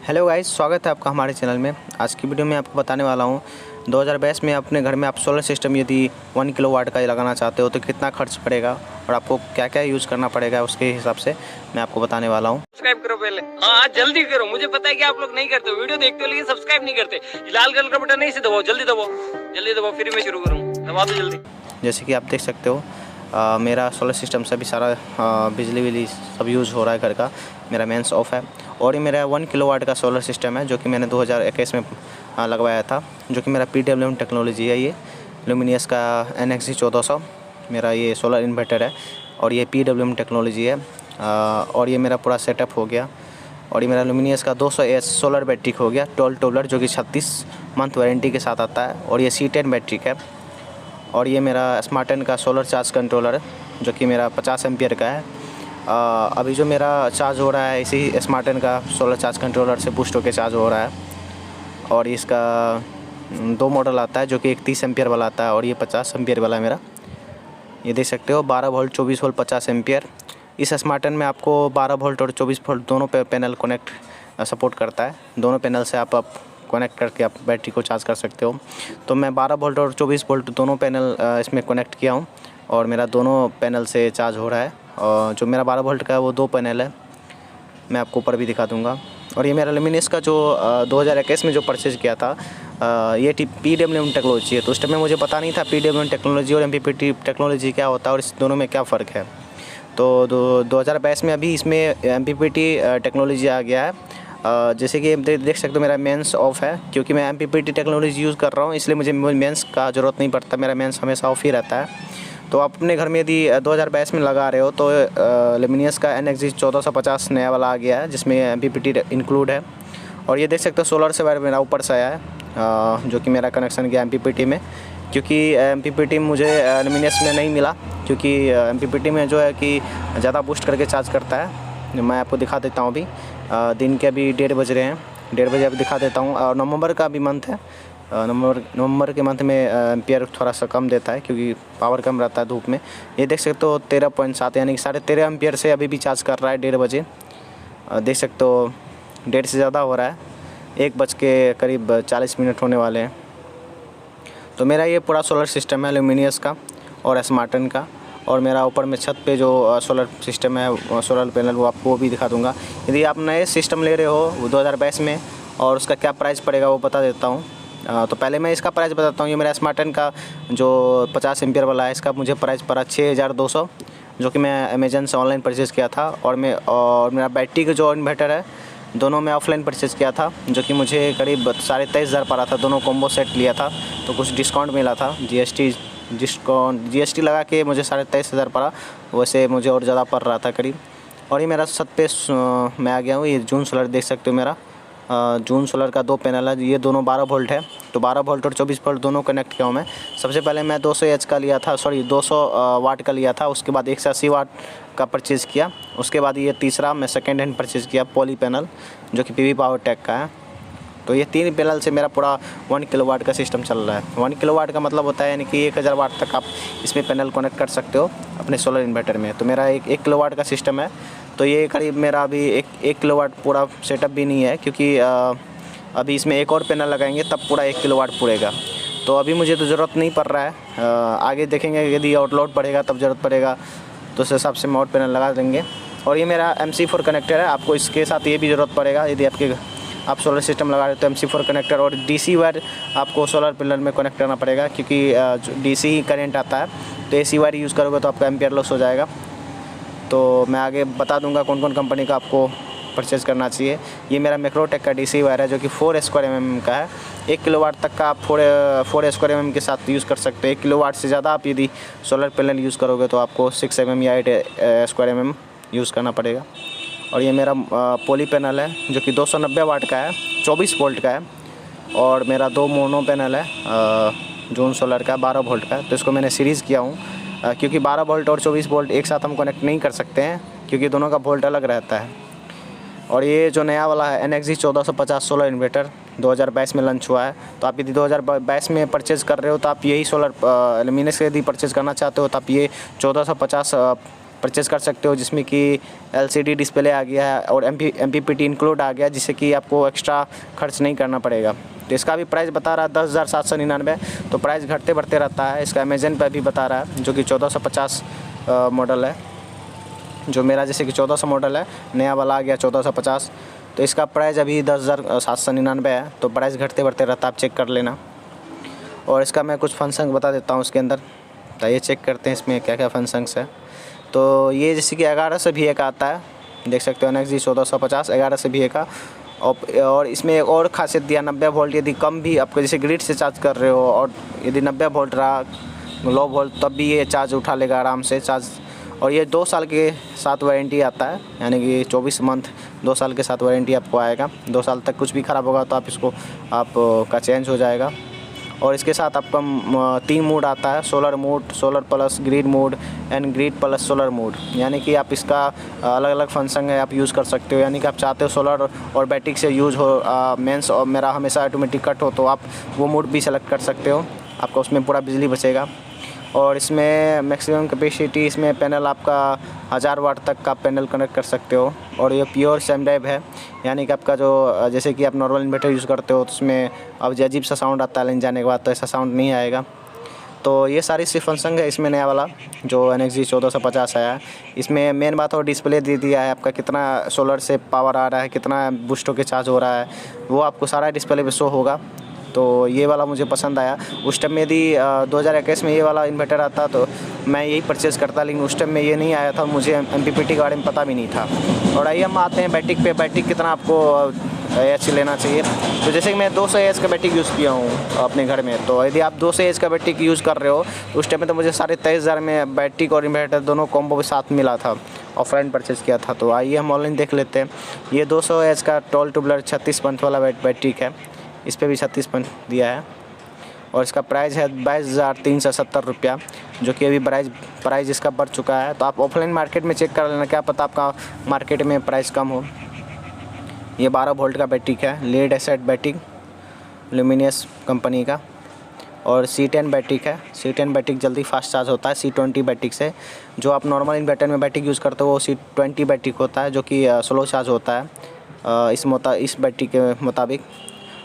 Hello guys, स्वागत है आपका हमारे चैनल में। आज की वीडियो में आपको बताने वाला हूँ 2022 में अपने घर में आप सोलर सिस्टम यदि 1 किलोवाट का लगाना चाहते हो तो कितना खर्च पड़ेगा और आपको क्या क्या यूज़ करना पड़ेगा, उसके हिसाब से मैं आपको बताने वाला हूँ। सब्सक्राइब करो पहले, हाँ जल्दी करो। मुझे पता है कि आप लोग नहीं करते हो, वीडियो देखते हो लेकिन सब्सक्राइब नहीं करते। लाल कलर का बटन नहीं से दबाओ, जल्दी दबाओ, जल्दी दबाओ, फिर मैं शुरू करूँ। दबा दो जल्दी। जैसे कि आप देख सकते हो मेरा सोलर सिस्टम से भी सारा बिजली सब यूज़ हो रहा है घर का। मेरा मेंस ऑफ है और ये मेरा 1 किलोवाट का सोलर सिस्टम है जो कि मैंने 2021 में लगवाया था, जो कि मेरा PWM टेक्नोलॉजी है। ये लुमिनियस का NXG 1400 मेरा ये सोलर इन्वर्टर है और ये PWM टेक्नोलॉजी है। और ये मेरा पूरा सेटअप हो गया और ये मेरा लुमिनियस का 200Ah सोलर बैटरी हो गया 12 टोलर, जो कि 36 मंथ वारंटी के साथ आता है। और ये C10 बैटरी है और ये मेरा स्मार्टन का सोलर चार्ज कंट्रोलर है जो कि मेरा 50 एम्पियर का है। अभी जो मेरा चार्ज हो रहा है इसी स्मार्टन का सोलर चार्ज कंट्रोलर से बूस्ट होकर चार्ज हो रहा है। और इसका 2 मॉडल आता है, जो कि एक 30 एम्पियर वाला आता है और ये 50 एम्पियर वाला है मेरा। ये देख सकते हो 12 वोल्ट 24 वोल्ट 50 एम्पियर। इस स्मार्टन में आपको 12 वोल्ट और 24 वोल्ट दोनों पैनल कनेक्ट सपोर्ट करता है। दोनों पैनल से आप कनेक्ट करके आप बैटरी को चार्ज कर सकते हो। तो मैं 12 वोल्ट और 24 वोल्ट दोनों पैनल इसमें कनेक्ट किया हूँ और मेरा दोनों पैनल से चार्ज हो रहा है। और जो मेरा 12 वोल्ट का है वो 2 पैनल है, मैं आपको ऊपर भी दिखा दूँगा। और ये मेरा लुमिनियस का जो 2021 में जो परचेज़ किया था ये PWM टेक्नोलॉजी है। तो उस टाइम में मुझे पता नहीं था PWM टेक्नोलॉजी और MPPT टेक्नोलॉजी क्या होता है और इस दोनों में क्या फ़र्क है। तो 2022 में अभी इसमें MPPT टेक्नोलॉजी आ गया है। जैसे कि देख सकते हो मेरा मेंस ऑफ है, क्योंकि मैं MPPT टेक्नोलॉजी यूज़ कर रहा हूँ, इसलिए मुझे मेंस का ज़रूरत नहीं पड़ता। मेरा मेंस हमेशा ऑफ ही रहता है। तो आप अपने घर में यदि 2022 में लगा रहे हो तो लुमिनियस का NXG 1450 नया वाला आ गया है जिसमें MPPT इंक्लूड है। और ये देख सकते हो सोलर से वायर मेरा ऊपर से आया है, जो कि मेरा कनेक्शन गया MPPT में, क्योंकि MPPT मुझे लुमिनियस में नहीं मिला, क्योंकि MPPT में जो है कि ज़्यादा बूस्ट करके चार्ज करता है। मैं आपको दिखा देता हूँ। अभी दिन के अभी 1:30 बज रहे हैं, 1:30 बजे अभी दिखा देता हूँ। और नवंबर का भी मंथ है। नवंबर के मंथ में एम्पियर थोड़ा सा कम देता है क्योंकि पावर कम रहता है धूप में। ये देख सकते हो 13.7 यानी कि 13.5 एम्पियर से अभी भी चार्ज कर रहा है 1:30 बजे। देख सकते हो 1:30 से ज़्यादा हो रहा है, 1 बज के करीब 40 मिनट होने वाले हैं। तो मेरा ये पूरा सोलर सिस्टम है लुमिनियस का और स्मार्टन का। और मेरा ऊपर में छत पे जो सोलर सिस्टम है, सोलर पैनल, वो आपको भी दिखा दूंगा। यदि आप नए सिस्टम ले रहे हो 2022 में और उसका क्या प्राइस पड़ेगा वो बता देता हूँ। तो पहले मैं इसका प्राइस बताता हूँ। ये मेरा स्मार्टन का जो 50 एम्पियर वाला है, इसका मुझे प्राइस पड़ा 6200, जो कि मैं अमेज़न से ऑनलाइन परचेज़ किया था। और मेरा बैटरी का जो इन्वर्टर है दोनों मैं ऑफलाइन परचेज़ किया था, जो कि मुझे करीब 23,500 पड़ा था। दोनों कॉम्बो सेट लिया था तो कुछ डिस्काउंट मिला था, GST लगा के मुझे 23,500 पड़ा। वैसे मुझे और ज़्यादा पड़ रहा था करीब। और ये मेरा छत पे मैं आ गया हूँ। ये जून सोलर देख सकते हो, मेरा जून सोलर का 2 पैनल है। ये दोनों 12 वोल्ट है, तो 12 वोल्ट और 24 वोल्ट दोनों कनेक्ट किया हूँ मैं। सबसे पहले मैं 200 का लिया था, 200 वाट का लिया था। उसके बाद 180 वाट का परचेज़ किया। उसके बाद ये तीसरा मैं सेकेंड हैंड परचेज़ किया पॉली पैनल, जो कि PV पावर टेक का है। तो ये 3 पैनल से मेरा पूरा 1 किलोवाट का सिस्टम चल रहा है। 1 किलोवाट का मतलब होता है यानी कि 1000 वाट तक आप इसमें पैनल कनेक्ट कर सकते हो अपने सोलर इन्वर्टर में। तो मेरा 1 किलोवाट का सिस्टम है। तो ये करीब मेरा अभी 1 किलोवाट पूरा सेटअप भी नहीं है, क्योंकि अभी इसमें एक और पैनल लगाएंगे तब पूरा 1 किलोवाट पूरेगा। तो अभी मुझे तो ज़रूरत नहीं पड़ रहा है। आगे देखेंगे यदि और लोड पड़ेगा तब ज़रूरत पड़ेगा, तो उस हिसाब से हम और पैनल लगा देंगे। और ये मेरा MC4 कनेक्टर है। आपको इसके साथ ये भी ज़रूरत पड़ेगा यदि आप सोलर सिस्टम लगा रहे हो तो MC4 कनेक्टर और DC वायर आपको सोलर पैनल में कनेक्ट करना पड़ेगा, क्योंकि DC ही करंट आता है। तो AC वायर यूज़ करोगे तो आपका एम्पियर लॉस हो जाएगा। तो मैं आगे बता दूंगा कौन कौन कंपनी का आपको परचेज़ करना चाहिए। ये मेरा मैक्रोटेक का DC वायर है, जो कि 4 स्क्वायर mm का है। 1 किलोवाट तक का आप 4 स्क्वायर mm के साथ यूज़ कर सकते हैं। 1 किलोवाट से ज़्यादा आप यदि सोलर पैनल यूज़ करोगे तो आपको 6 mm या 8 स्क्वायर mm यूज़ करना पड़ेगा। और ये मेरा पॉली पैनल है, जो कि 290 वाट का है, 24 वोल्ट का है। और मेरा 2 मोनो पैनल है जून सोलर का 12 वोल्ट का। तो इसको मैंने सीरीज़ किया हूँ, क्योंकि 12 वोल्ट और 24 वोल्ट एक साथ हम कनेक्ट नहीं कर सकते हैं, क्योंकि दोनों का वोल्ट अलग रहता है। और ये जो नया वाला है NXG 1450 सोलर इन्वर्टर 2022 में लॉन्च हुआ है। तो आप यदि 2022 में परचेज़ कर रहे हो तो आप यही सोलर लुमिनियस यदि परचेज़ करना चाहते हो तो आप ये 1450 परचेज़ कर सकते हो, जिसमें कि LCD डिस्प्ले आ गया है और MPPT इंक्लूड आ गया, जिससे कि आपको एक्स्ट्रा खर्च नहीं करना पड़ेगा। तो इसका भी प्राइस बता रहा है 10,799, तो प्राइस घटते बढ़ते रहता है। इसका अमेज़न पर भी बता रहा है, जो कि 1450 मॉडल है, जो मेरा जैसे कि 1400 मॉडल है, नया वाला आ गया 1450। तो इसका प्राइस अभी 10,799 है, तो प्राइस घटते बढ़ते रहता है, आप चेक कर लेना। और इसका मैं कुछ फंक्शन बता देता हूँ उसके अंदर, तो ये चेक करते हैं इसमें क्या क्या फंक्शंस है। तो ये जैसे कि 1100 VA का आता है, देख सकते हो NXG 1450 1100 VA का। और इसमें एक और खासियत दिया 90 वोल्ट, यदि कम भी आपको जैसे ग्रिड से चार्ज कर रहे हो और यदि 90 वोल्ट रहा लो वोल्ट, तब भी ये चार्ज उठा लेगा आराम से चार्ज। और ये 2 साल के साथ वारंटी आता है, यानी कि 24 मंथ 2 साल के साथ वारंटी आपको आएगा। 2 साल तक कुछ भी ख़राब होगा तो आप इसको आपका चेंज हो जाएगा। और इसके साथ आपका 3 मोड आता है, solar mode, solar plus grid mode and grid plus solar mode, यानी कि आप इसका अलग अलग फंक्शन है, आप यूज़ कर सकते हो। यानी कि आप चाहते हो सोलर और बैटरी से यूज़ हो, मेंस और मेरा हमेशा ऑटोमेटिक कट हो, तो आप वो मोड भी सेलेक्ट कर सकते हो, आपका उसमें पूरा बिजली बचेगा। और इसमें मैक्सिमम कैपेसिटी, इसमें पैनल आपका 1000 वाट तक का पैनल कनेक्ट कर सकते हो। और ये प्योर सेम ड्राइव है, यानी कि आपका जो जैसे कि आप नॉर्मल इन्वर्टर यूज़ करते हो तो उसमें अब अजीब सा साउंड आता है लाइन जाने के बाद, तो ऐसा साउंड नहीं आएगा। तो ये सारी सी फंक्शन है इसमें नया वाला जो NXG 1450 आया है। इसमें मेन बात और डिस्प्ले दे दिया है, आपका कितना सोलर से पावर आ रहा है, कितना बूस्ट होकर चार्ज हो रहा है, वो आपको सारा डिस्प्ले पे शो होगा। तो ये वाला मुझे पसंद आया। उस टाइम में यदि 2021 में ये वाला इन्वर्टर आता तो मैं यही परचेज़ करता, लेकिन उस टाइम में ये नहीं आया था, मुझे MPPT के बारे में पता भी नहीं था। और आइए हम आते हैं बैटरी पे, बैटरी कितना आपको AH लेना चाहिए। तो जैसे कि मैं 200 AH का बैटरी यूज़ किया हूँ अपने घर में, तो यदि आप 200 AH का बैटरी यूज़ कर रहे हो तो उस टाइम में तो मुझे 23,500 में बैटरी और इन्वर्टर दोनों कॉम्बो के साथ मिला था, ऑफलाइन परचेज़ किया था। तो आइए हम ऑनलाइन देख लेते हैं। ये 200 AH का टॉल ट्यूबलर 36 पंथ वाला बैटरी है, इस पर भी 36 पंथ दिया है। और इसका प्राइस है 22,370 रुपया, जो कि अभी प्राइस इसका बढ़ चुका है। तो आप ऑफलाइन मार्केट में चेक कर लेना, क्या पता आपका मार्केट में प्राइस कम हो। ये 12 वोल्ट का बैटरी है, lead acid battery, Luminous company का। और C10 बैटरी है, C10 बैटरी जल्दी फास्ट चार्ज होता है C20 बैटरी से। जो आप नॉर्मल इन्वर्टर में बैटरी यूज़ करते हो वो C20 बैटरी होता है, जो कि स्लो चार्ज होता है इस बैटरी के मुताबिक।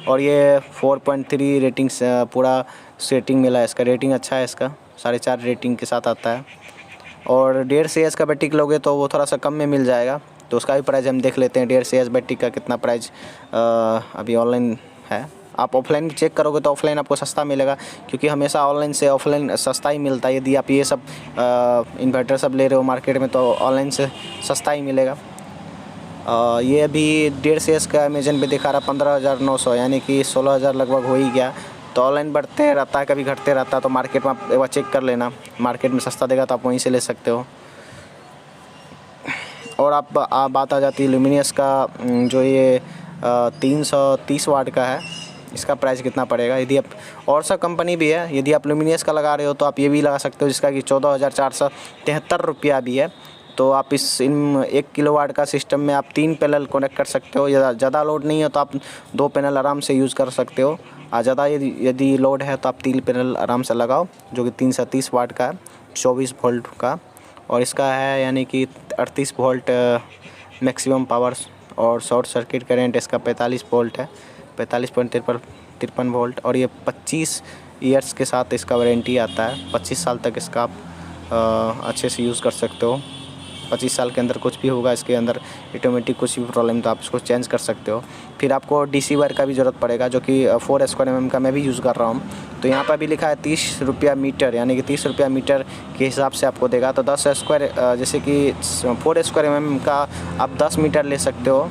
और ये 4.3 रेटिंग से पूरा रेटिंग मिला है, इसका रेटिंग अच्छा है, इसका 4.5 रेटिंग के साथ आता है। और 150 AH का बैटरी लोगे तो वो थोड़ा सा कम में मिल जाएगा, तो उसका भी प्राइस हम देख लेते हैं। 150 AH बैटरी का कितना प्राइस अभी ऑनलाइन है। आप ऑफलाइन चेक करोगे तो ऑफलाइन आपको सस्ता मिलेगा, क्योंकि हमेशा ऑनलाइन से ऑफलाइन सस्ता ही मिलता है। यदि आप ये सब इन्वर्टर सब ले रहे हो मार्केट में तो ऑनलाइन से सस्ता ही मिलेगा। ये अभी 150 AH का अमेज़न पे दिखा रहा 15,900, यानी कि 16,000 लगभग हो ही गया। तो ऑनलाइन बढ़ते रहता है, कभी घटते रहता है, तो मार्केट में आप एक बार चेक कर लेना, मार्केट में सस्ता देगा तो आप वहीं से ले सकते हो। और आप बात आ जाती है ल्यूमिनियस का, जो ये 330 वाट का है, इसका प्राइस कितना पड़ेगा। यदि आप और सा कंपनी भी है, यदि आप ल्यूमिनियस का लगा रहे हो तो आप ये भी लगा सकते हो, जिसका कि 14,473 रुपया भी है। तो आप इन 1 किलोवाट का सिस्टम में आप 3 पैनल कनेक्ट कर सकते हो। ज़्यादा लोड नहीं है तो आप 2 पैनल आराम से यूज़ कर सकते हो। ज़्यादा यदि लोड है तो आप 3 पैनल आराम से लगाओ, जो कि 330 वाट का है, 24 वोल्ट का। और इसका है यानी कि 38 वोल्ट मैक्सिमम पावर, और शॉर्ट सर्किट करेंट इसका 45 वोल्ट है, 45.53 वोल्ट। और ये 25 ईयर्स के साथ इसका वारंटी आता है, 25 साल तक इसका आप अच्छे से यूज़ कर सकते हो। 25 साल के अंदर कुछ भी होगा इसके अंदर ऑटोमेटिक कुछ भी प्रॉब्लम तो आप इसको चेंज कर सकते हो। फिर आपको DC वायर का भी ज़रूरत पड़ेगा, जो कि 4 स्क्वायर mm का मैं भी यूज़ कर रहा हूँ। तो यहाँ पर भी लिखा है 30 रुपया मीटर, यानी कि 30 रुपया मीटर के हिसाब से आपको देगा। तो 10 स्क्वायर जैसे कि 4 स्क्वायर mm का आप 10 मीटर ले सकते हो।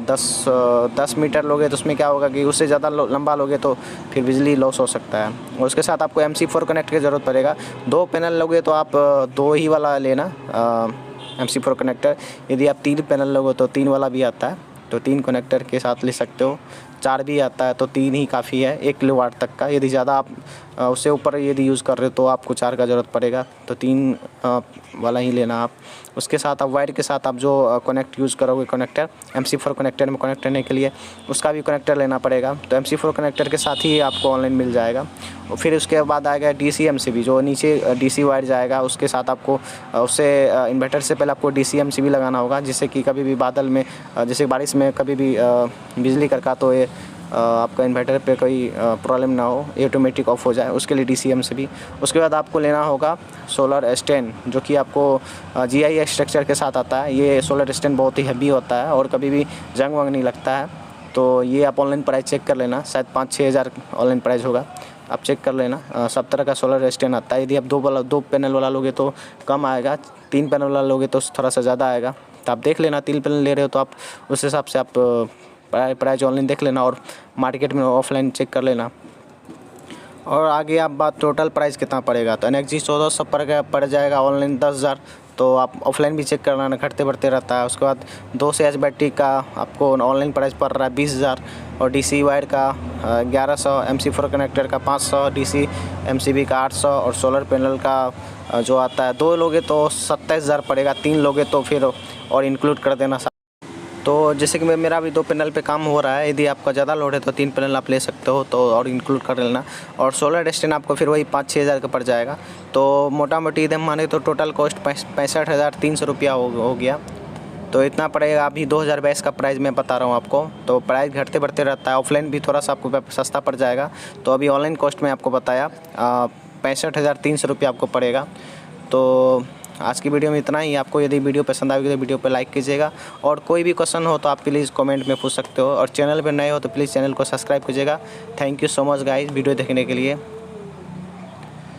10 मीटर लोगे तो उसमें क्या होगा कि उससे ज़्यादा लंबा लोगे तो फिर बिजली लॉस हो सकता है। और उसके साथ आपको MC4 कनेक्ट की ज़रूरत पड़ेगा। 2 पैनल लोगे तो आप 2 ही वाला लेना MC4 कनेक्टर। यदि आप 3 पैनल लोगे तो 3 वाला भी आता है, तो 3 कनेक्टर के साथ ले सकते हो। 4 भी आता है तो 3 ही काफ़ी है 1 किलोवाट तक का। यदि ज़्यादा आप उससे ऊपर यदि यूज़ कर रहे हो तो आपको 4 का ज़रूरत पड़ेगा, तो 3 वाला ही लेना आप। उसके साथ आप वायर के साथ आप जो कनेक्ट यूज़ करोगे कनेक्टर MC4 कनेक्टर में कनेक्ट करने के लिए, उसका भी कनेक्टर लेना पड़ेगा। तो MC4 कनेक्टर के साथ ही आपको ऑनलाइन मिल जाएगा। और फिर उसके बाद आएगा DC MCB, जो नीचे DC वायर जाएगा, उसके साथ आपको उससे इन्वर्टर से पहले आपको DC MCB लगाना होगा, जिससे कि कभी भी बादल में जैसे बारिश में कभी भी बिजली कड़का तो ये आपका इन्वर्टर पे कोई प्रॉब्लम ना हो, ऑटोमेटिक ऑफ हो जाए, उसके लिए DC MCB। उसके बाद आपको लेना होगा सोलर स्टैंड, जो कि आपको GI स्ट्रक्चर के साथ आता है। ये सोलर स्टैंड बहुत ही हैवी होता है और कभी भी जंग वंग नहीं लगता है। तो ये आप ऑनलाइन प्राइस चेक कर लेना, शायद 5-6 हज़ार ऑनलाइन प्राइस होगा, आप चेक कर लेना। सब तरह का सोलर स्टैंड आता है। यदि आप 2 पैनल वाला लोगे तो कम आएगा, 3 पैनल वाला लोगे तो थोड़ा सा ज़्यादा आएगा। तो आप देख लेना, 3 पैनल ले रहे हो तो आप उस हिसाब से आप प्राइस ऑनलाइन देख लेना और मार्केट में ऑफलाइन चेक कर लेना। और आगे आप बात टोटल प्राइस कितना पड़ेगा, तो एनर्जी 1400 पड़ जाएगा, ऑनलाइन 10,000। तो आप ऑफलाइन भी चेक करना, घटते बढ़ते रहता है। उसके बाद 2 से बैटरी का आपको ऑनलाइन प्राइस पड़ रहा है 20,000 और DC वायर का 1100, MC4 कनेक्टर का 500, DC MCB का 800 और सोलर पैनल का जो आता है 2 लोगे तो 27,000 पड़ेगा, 3 लोगे तो फिर और इंक्लूड कर देना। तो जैसे कि मेरा भी 2 पैनल पे काम हो रहा है, यदि आपका ज़्यादा लोड है तो 3 पैनल आप ले सकते हो, तो और इंक्लूड कर लेना। और सोलर स्टैंड आपको फिर वही 5-6 हज़ार का पड़ जाएगा। तो मोटा मोटी एकदम माने तो टोटल कॉस्ट 65,300 रुपया हो गया। तो इतना पड़ेगा। अभी 2022 का प्राइस मैं बता रहा हूँ आपको, तो प्राइस घटते बढ़ते रहता है। ऑफलाइन भी थोड़ा सा आपको सस्ता पड़ जाएगा। तो अभी ऑनलाइन कॉस्ट में आपको बताया 65,300 रुपया आपको पड़ेगा। तो आज की वीडियो में इतना ही। आपको यदि वीडियो पसंद आएगी तो वीडियो पर लाइक कीजिएगा, और कोई भी क्वेश्चन हो तो आप प्लीज़ कमेंट में पूछ सकते हो, और चैनल पर नए हो तो प्लीज़ चैनल को सब्सक्राइब कीजिएगा। Thank you so much guys video देखने के लिए।